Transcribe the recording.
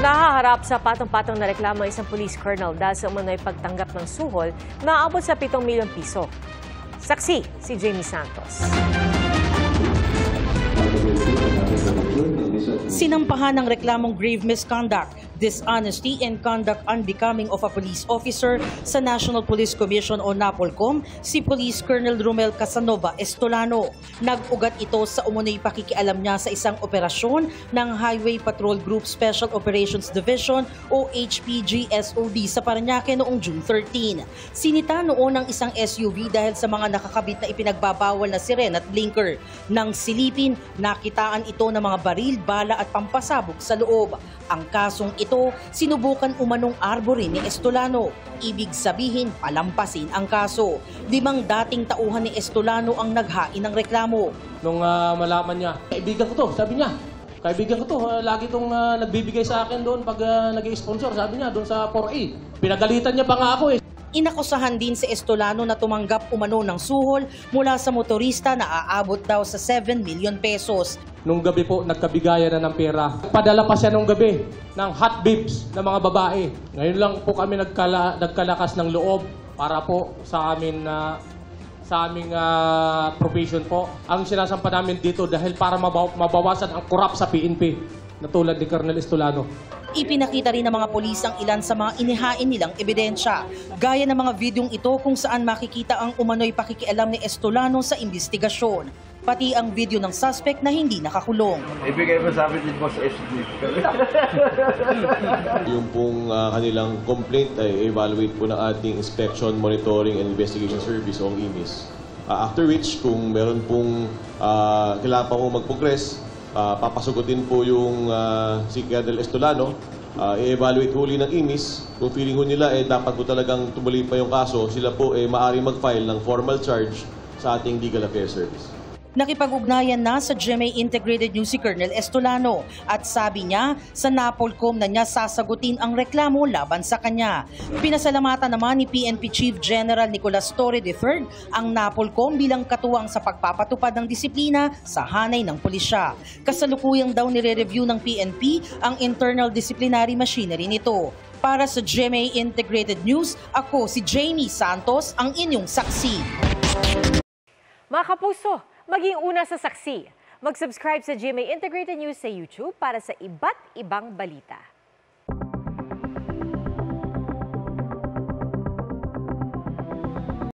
Nahaharap sa patong-patong na reklamo isang police colonel dahil sa umano'y pagtanggap ng suhol na aabot sa 7 milyong piso. Saksi si Jamie Santos. Sinampahan ng reklamong grave misconduct, dishonesty and conduct unbecoming of a police officer sa National Police Commission o NAPOLCOM si Police Colonel Romel Casanova Estolano. Nag-ugat ito sa umunoy pakikialam niya sa isang operasyon ng Highway Patrol Group Special Operations Division o HPGSOD sa Parañaque noong June 13. Sinita noon ng isang SUV dahil sa mga nakakabit na ipinagbabawal na siren at blinker. Nang silipin, nakitaan ito ng mga baril, bala at pampasabog sa loob. Ang kasong ito, sinubukan umanong arborin ni Estolano. Ibig sabihin, palampasin ang kaso. 5 dating tauhan ni Estolano ang naghain ng reklamo. Nung malaman niya, kaibigan ko to, sabi niya. Kaibigan ko to, lagi itong nagbibigay sa akin doon pag nag-i-sponsor, sabi niya, doon sa 4A. Pinagalitan niya pa nga ako eh. Inakusahan din si Estolano na tumanggap umano ng suhol mula sa motorista na aabot daw sa 7 million pesos. Nung gabi po, nagkabigayan na ng pera. Padala pa siya nung gabi ng hot babes na mga babae. Ngayon lang po kami nagkalakas ng loob para po sa aming profession po. Ang sinasampa namin dito dahil para mabawasan ang korap sa PNP na tulad ni Colonel Estolano. Ipinakita rin ng mga pulis ang ilan sa mga inihain nilang ebidensya. Gaya ng mga videong ito kung saan makikita ang umano'y pakikialam ni Estolano sa investigasyon. Pati ang video ng suspect na hindi nakakulong. Ibigay mo sa amin ni Boss SD. Yung pong kanilang complaint ay evaluate po ng ating Inspection, Monitoring and Investigation Service o IMIS. After which, kung meron pong kailangan pa po mag-progress, papasugutin po yung si Colonel Estolano, i-evaluate huli ng IMIS. Kung feeling ko nila dapat po talagang tumuloy pa yung kaso, sila po maaaring mag-file ng formal charge sa ating Legal Affairs Service. Nakipag-ugnayan na sa GMA Integrated News si Colonel Estolano at sabi niya sa NAPOLCOM na niya sasagutin ang reklamo laban sa kanya. Pinasalamatan naman ni PNP Chief General Nicolas Torre III ang NAPOLCOM bilang katuwang sa pagpapatupad ng disiplina sa hanay ng pulisya. Kasalukuyang daw nire-review ng PNP ang internal disciplinary machinery nito. Para sa GMA Integrated News, ako si Jamie Santos, ang inyong saksi. Mga kapuso, maging una sa saksi. Mag-subscribe sa GMA Integrated News sa YouTube para sa iba't ibang balita.